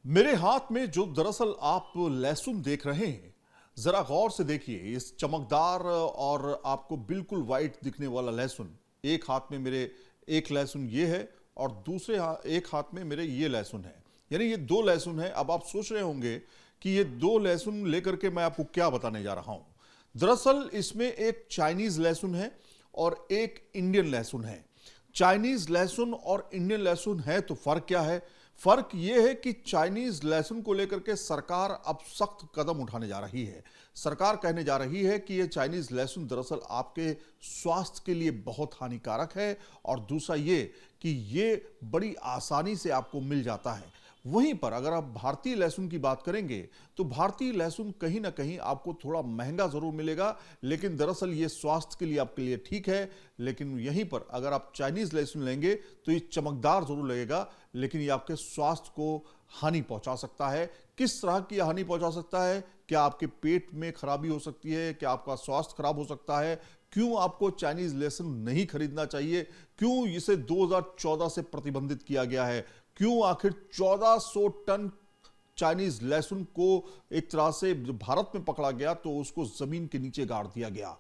मेरे हाथ में जो दरअसल आप लहसुन देख रहे हैं, जरा गौर से देखिए। इस चमकदार और आपको बिल्कुल वाइट दिखने वाला लहसुन, एक हाथ में मेरे एक लहसुन ये है और दूसरे एक हाथ में मेरे ये लहसुन है, यानी ये दो लहसुन है। अब आप सोच रहे होंगे कि ये दो लहसुन लेकर के मैं आपको क्या बताने जा रहा हूं। दरअसल इसमें एक चाइनीज लहसुन है और एक इंडियन लहसुन है। चाइनीज लहसुन और इंडियन लहसुन है तो फर्क क्या है? फर्क यह है कि चाइनीज लहसुन को लेकर के सरकार अब सख्त कदम उठाने जा रही है। सरकार कहने जा रही है कि यह चाइनीज लहसुन दरअसल आपके स्वास्थ्य के लिए बहुत हानिकारक है और दूसरा ये कि ये बड़ी आसानी से आपको मिल जाता है। वहीं पर अगर आप भारतीय लहसुन की बात करेंगे तो भारतीय लहसुन कहीं ना कहीं आपको थोड़ा महंगा जरूर मिलेगा, लेकिन दरअसल ये स्वास्थ्य के लिए आपके लिए ठीक है। लेकिन यहीं पर अगर आप चाइनीज लहसुन लेंगे तो ये चमकदार जरूर लगेगा, लेकिन ये आपके स्वास्थ्य को हानि पहुंचा सकता है। किस तरह की हानि पहुंचा सकता है? क्या आपके पेट में खराबी हो सकती है? क्या आपका स्वास्थ्य खराब हो सकता है? क्यों आपको चाइनीज लहसुन नहीं खरीदना चाहिए? क्यों इसे 2014 से प्रतिबंधित किया गया है? क्यों आखिर 1400 टन चाइनीज लहसुन को एक तरह से भारत में पकड़ा गया तो उसको जमीन के नीचे गाड़ दिया गया?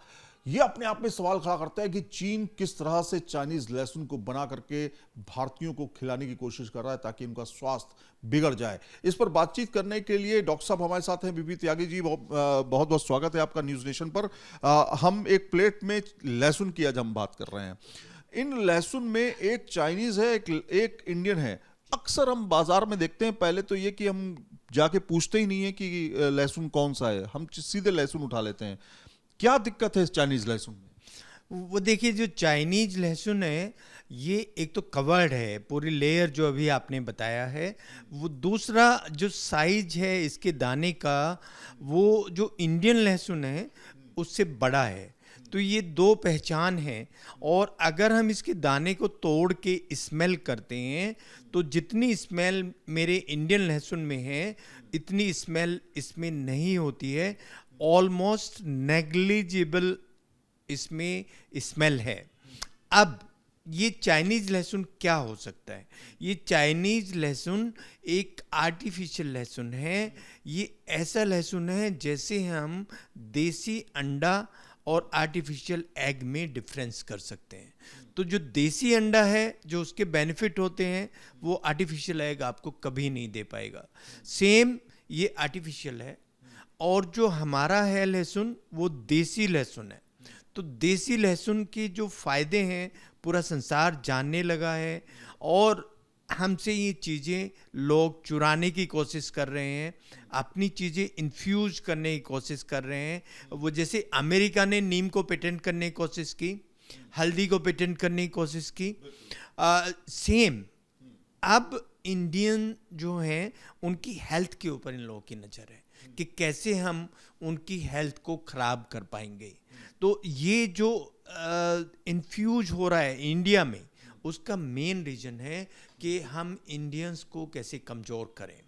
यह अपने आप में सवाल खड़ा करता है कि चीन किस तरह से चाइनीज लहसुन को बना करके भारतीयों को खिलाने की कोशिश कर रहा है ताकि उनका स्वास्थ्य बिगड़ जाए। इस पर बातचीत करने के लिए डॉक्टर साहब हमारे साथ हैं। बीबी त्यागी जी, बहुत बहुत स्वागत है आपका न्यूज नेशन पर। हम एक प्लेट में लहसुन की आज हम बात कर रहे हैं। इन लहसुन में एक चाइनीज है, एक इंडियन है। अक्सर हम बाजार में देखते हैं, पहले तो ये कि हम जाके पूछते ही नहीं है कि लहसुन कौन सा है, हम सीधे लहसुन उठा लेते हैं। क्या दिक्कत है इस चाइनीज लहसुन में? वो देखिए, जो चाइनीज लहसुन है ये एक तो कवर्ड है, पूरी लेयर जो अभी आपने बताया है वो। दूसरा जो साइज है इसके दाने का, वो जो इंडियन लहसुन है उससे बड़ा है। तो ये दो पहचान है। और अगर हम इसके दाने को तोड़ के स्मेल करते हैं तो जितनी स्मेल मेरे इंडियन लहसुन में है इतनी स्मेल इसमें नहीं होती है। ऑलमोस्ट नेग्लिजिबल इसमें स्मेल है। अब ये चाइनीज लहसुन क्या हो सकता है? ये चाइनीज लहसुन एक आर्टिफिशियल लहसुन है। ये ऐसा लहसुन है जैसे हम देसी अंडा और आर्टिफिशियल एग में डिफरेंस कर सकते हैं। तो जो देसी अंडा है, जो उसके बेनिफिट होते हैं, वो आर्टिफिशियल एग आपको कभी नहीं दे पाएगा। सेम ये आर्टिफिशियल है। और जो हमारा है लहसुन, वो देसी लहसुन है। तो देसी लहसुन के जो फ़ायदे हैं पूरा संसार जानने लगा है और हमसे ये चीज़ें लोग चुराने की कोशिश कर रहे हैं, अपनी चीज़ें इन्फ्यूज करने की कोशिश कर रहे हैं। वो जैसे अमेरिका ने नीम को पेटेंट करने की कोशिश की, हल्दी को पेटेंट करने की कोशिश की। सेम अब इंडियन जो हैं उनकी हेल्थ के ऊपर इन लोगों की नज़र है कि कैसे हम उनकी हेल्थ को ख़राब कर पाएंगे। तो ये जो इन्फ्यूज हो रहा है इंडिया में, उसका मेन रीज़न है कि हम इंडियंस को कैसे कमज़ोर करें।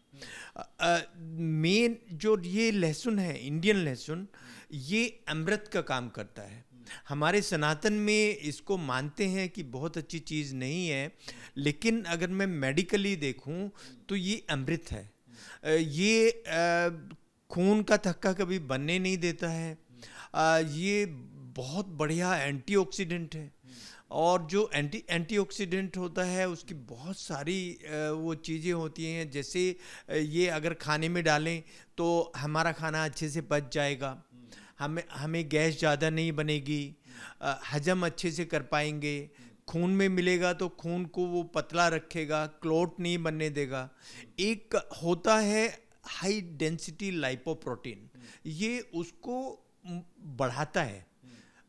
मेन जो ये लहसुन है, इंडियन लहसुन, ये अमृत का काम करता है। हमारे सनातन में इसको मानते हैं कि बहुत अच्छी चीज़ नहीं है, लेकिन अगर मैं मेडिकली देखूं तो ये अमृत है। ये खून का थक्का कभी बनने नहीं देता है। ये बहुत बढ़िया एंटीऑक्सीडेंट है। और जो एंटीऑक्सीडेंट होता है उसकी बहुत सारी वो चीज़ें होती हैं, जैसे ये अगर खाने में डालें तो हमारा खाना अच्छे से पच जाएगा, हमें गैस ज़्यादा नहीं बनेगी, हजम अच्छे से कर पाएंगे। खून में मिलेगा तो खून को वो पतला रखेगा, क्लॉट नहीं बनने देगा। एक होता है हाई डेंसिटी लाइपोप्रोटीन, ये उसको बढ़ाता है।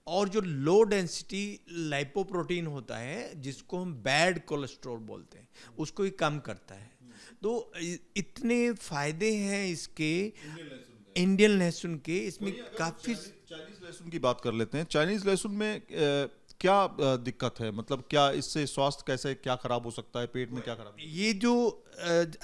और जो लो डेंसिटी लाइपोप्रोटीन होता है, जिसको हम बैड कोलेस्ट्रॉल बोलते हैं, उसको ये कम करता है। तो इतने फायदे हैं इसके इंडियन लहसुन के। इसमें काफ़ी चाइनीज लहसुन की बात कर लेते हैं। चाइनीज लहसुन में क्या दिक्कत है? मतलब क्या इससे स्वास्थ्य कैसे क्या खराब हो सकता है? पेट में क्या खराब? ये जो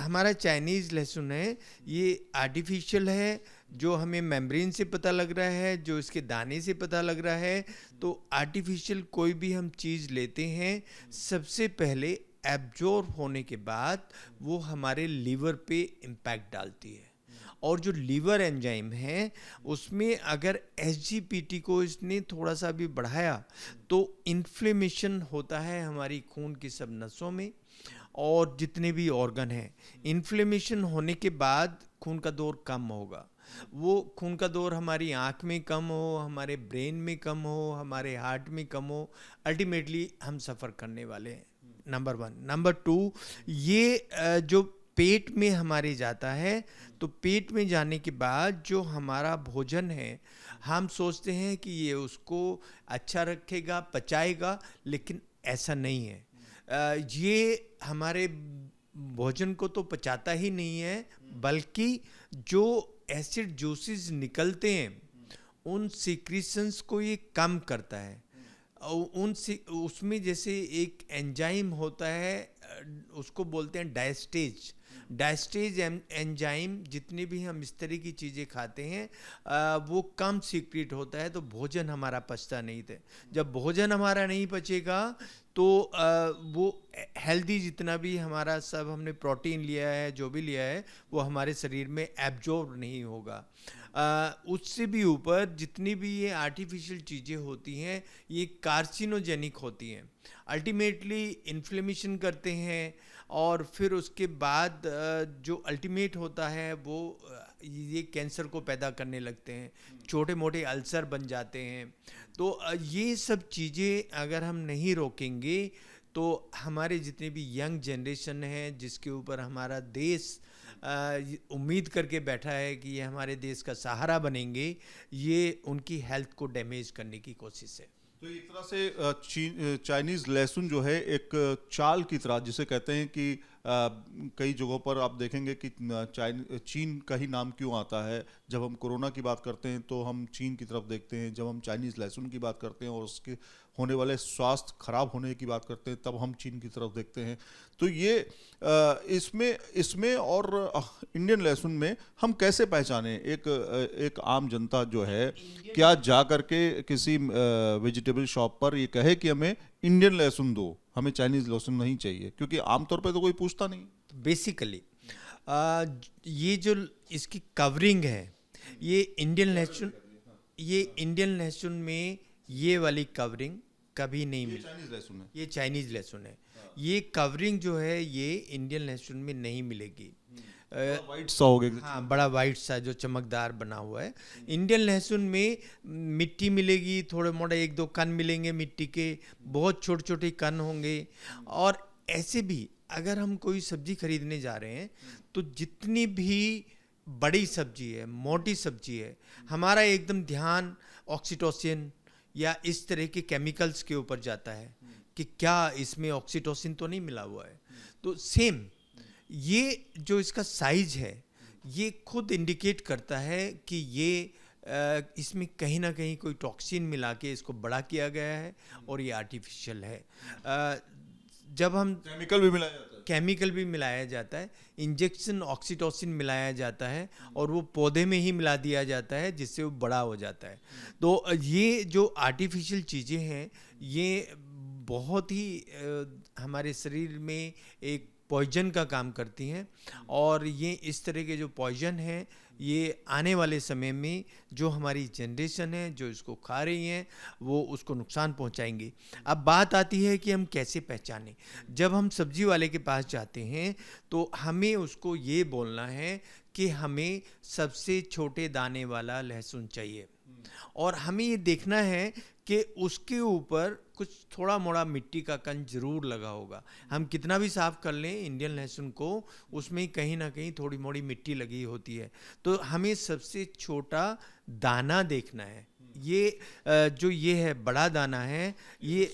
हमारा चाइनीज लहसुन है ये आर्टिफिशियल है, जो हमें मेम्ब्रेन से पता लग रहा है, जो इसके दाने से पता लग रहा है। तो आर्टिफिशियल कोई भी हम चीज़ लेते हैं, सबसे पहले एब्जॉर्ब होने के बाद वो हमारे लीवर पे इम्पैक्ट डालती है। और जो लीवर एंजाइम है उसमें अगर एसजीपीटी को इसने थोड़ा सा भी बढ़ाया तो इन्फ्लेमेशन होता है हमारी खून की सब नसों में और जितने भी ऑर्गन हैं। इन्फ्लेमेशन होने के बाद खून का दौर कम होगा। वो खून का दौर हमारी आँख में कम हो, हमारे ब्रेन में कम हो, हमारे हार्ट में कम हो, अल्टीमेटली हम सफ़र करने वाले हैं। नंबर 1। नंबर 2, ये जो पेट में हमारे जाता है तो पेट में जाने के बाद जो हमारा भोजन है हम सोचते हैं कि ये उसको अच्छा रखेगा, पचाएगा, लेकिन ऐसा नहीं है। ये हमारे भोजन को तो पचाता ही नहीं है, बल्कि जो एसिड जूसेस निकलते हैं उन सीक्रेशंस को ये कम करता है। उसमें जैसे एक एंजाइम होता है, उसको बोलते हैं डायस्टेज। डायस्टेज एंजाइम जितने भी हम इस तरह की चीज़ें खाते हैं वो कम सीक्रेट होता है, तो भोजन हमारा पचता नहीं था। जब भोजन हमारा नहीं पचेगा तो वो हेल्दी जितना भी हमारा सब हमने प्रोटीन लिया है, जो भी लिया है, वो हमारे शरीर में एब्जॉर्ब नहीं होगा। उससे भी ऊपर जितनी भी ये आर्टिफिशियल चीज़ें होती हैं ये कार्सिनोजेनिक होती हैं, अल्टीमेटली इन्फ्लेमेशन करते हैं। और फिर उसके बाद जो अल्टीमेट होता है वो ये कैंसर को पैदा करने लगते हैं, छोटे मोटे अल्सर बन जाते हैं। तो ये सब चीज़ें अगर हम नहीं रोकेंगे तो हमारे जितने भी यंग जनरेशन है जिसके ऊपर हमारा देश उम्मीद करके बैठा है कि ये हमारे देश का सहारा बनेंगे, ये उनकी हेल्थ को डैमेज करने की कोशिश है। तो एक तरह से चाइनीज लहसुन जो है एक चाल की तरह, जिसे कहते हैं कि कई जगहों पर आप देखेंगे कि चीन का ही नाम क्यों आता है। जब हम कोरोना की बात करते हैं तो हम चीन की तरफ देखते हैं, जब हम चाइनीज लहसुन की बात करते हैं और उसके होने वाले स्वास्थ्य खराब होने की बात करते हैं तब हम चीन की तरफ देखते हैं। तो ये इसमें और इंडियन लहसुन में हम कैसे पहचानें? एक आम जनता जो है क्या जा करके किसी वेजिटेबल शॉप पर ये कहे कि हमें इंडियन लहसुन दो, हमें चाइनीज लहसुन नहीं चाहिए? क्योंकि आमतौर पे तो कोई पूछता नहीं। बेसिकली ये जो इसकी कवरिंग है ये इंडियन लहसुन में ये वाली कवरिंग कभी नहीं मिली। चाइनीज लहसुन है, ये चाइनीज लहसुन है। ये कवरिंग जो है ये इंडियन लहसुन में नहीं मिलेगी। वाइट सा हो गया। हाँ, बड़ा वाइट सा जो चमकदार बना हुआ है। इंडियन लहसुन में मिट्टी मिलेगी, थोड़े मोड़े 1-2 कण मिलेंगे मिट्टी के, बहुत छोटे छोटे कण होंगे। और ऐसे भी अगर हम कोई सब्जी खरीदने जा रहे हैं तो जितनी भी बड़ी सब्जी है, मोटी सब्जी है, हमारा एकदम ध्यान ऑक्सीटोसिन या इस तरह के केमिकल्स के ऊपर जाता है कि क्या इसमें ऑक्सीटोसिन तो नहीं मिला हुआ है। तो सेम ये जो इसका साइज है ये खुद इंडिकेट करता है कि ये इसमें कहीं ना कहीं कोई टॉक्सिन मिला के इसको बड़ा किया गया है और ये आर्टिफिशियल है। जब हम केमिकल भी मिलाया जाता है, इंजेक्शन ऑक्सीटोसिन मिलाया जाता है और वो पौधे में ही मिला दिया जाता है जिससे वो बड़ा हो जाता है। तो ये जो आर्टिफिशियल चीज़ें हैं ये बहुत ही हमारे शरीर में एक पॉइजन का काम करती हैं और ये इस तरह के जो पॉइजन हैं ये आने वाले समय में जो हमारी जनरेशन है जो इसको खा रही हैं वो उसको नुकसान पहुंचाएंगे। अब बात आती है कि हम कैसे पहचानें। जब हम सब्जी वाले के पास जाते हैं तो हमें उसको ये बोलना है कि हमें सबसे छोटे दाने वाला लहसुन चाहिए और हमें ये देखना है कि उसके ऊपर कुछ थोड़ा मोड़ा मिट्टी का कण जरूर लगा होगा। हम कितना भी साफ कर लें इंडियन लहसुन को, उसमें कहीं ना कहीं थोड़ी मोड़ी मिट्टी लगी होती है। तो हमें सबसे छोटा दाना देखना है। ये जो ये है बड़ा दाना है ये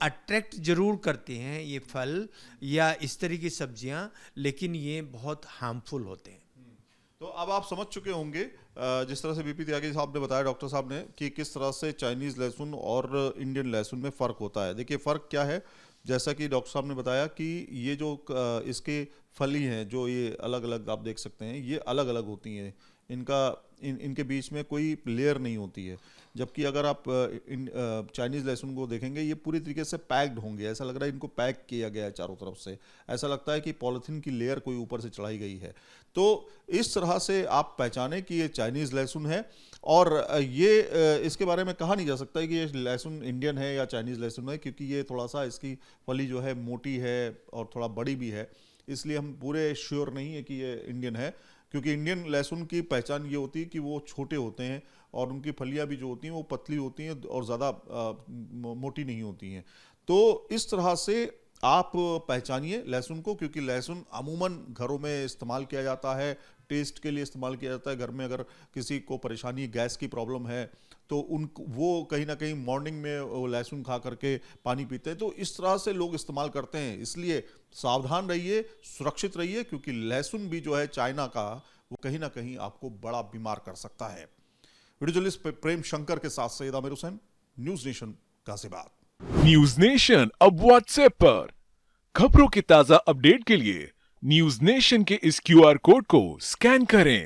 अट्रैक्ट जरूर करते हैं ये फल या इस तरह की सब्जियां, लेकिन ये बहुत हार्मफुल होते हैं। तो अब आप समझ चुके होंगे जिस तरह से बीपी त्यागी साहब ने बताया, डॉक्टर साहब ने, कि किस तरह से चाइनीज़ लहसुन और इंडियन लहसुन में फ़र्क होता है। देखिए फ़र्क क्या है, जैसा कि डॉक्टर साहब ने बताया कि ये जो इसके फली हैं जो ये अलग अलग आप देख सकते हैं ये अलग अलग होती हैं। इनके बीच में कोई लेयर नहीं होती है। जबकि अगर आप चाइनीज़ लहसुन को देखेंगे, ये पूरी तरीके से पैक्ड होंगे, ऐसा लग रहा है इनको पैक किया गया है चारों तरफ से, ऐसा लगता है कि पॉलिथीन की लेयर कोई ऊपर से चढ़ाई गई है। तो इस तरह से आप पहचाने कि ये चाइनीज़ लहसुन है। और इसके बारे में कहा नहीं जा सकता है कि ये लहसुन इंडियन है या चाइनीज़ लहसुन है, क्योंकि ये थोड़ा सा इसकी फली जो है मोटी है और थोड़ा बड़ी भी है, इसलिए हम पूरे श्योर नहीं है कि ये इंडियन है। क्योंकि इंडियन लहसुन की पहचान ये होती है कि वो छोटे होते हैं और उनकी फलियां भी जो होती हैं वो पतली होती हैं और ज़्यादा मोटी नहीं होती हैं। तो इस तरह से आप पहचानिए लहसुन को, क्योंकि लहसुन अमूमन घरों में इस्तेमाल किया जाता है, टेस्ट के लिए इस्तेमाल किया जाता है। घर में अगर किसी को परेशानी, गैस की प्रॉब्लम है, तो वो कहीं ना कहीं मॉर्निंग में वो लहसुन खा करके पानी पीते हैं। तो इस तरह से लोग इस्तेमाल करते हैं, इसलिए सावधान रहिए, सुरक्षित रहिए, क्योंकि लहसुन भी जो है चाइना का, वो कहीं ना कहीं आपको बड़ा बीमार कर सकता है। वीडियो जर्नलिस्ट प्रेम शंकर के साथ Syed Aamir Hussain, news nation Ghaziabad. News nation अब व्हाट्सएप पर खबरों के ताजा अपडेट के लिए न्यूज नेशन के इस QR कोड को स्कैन करें।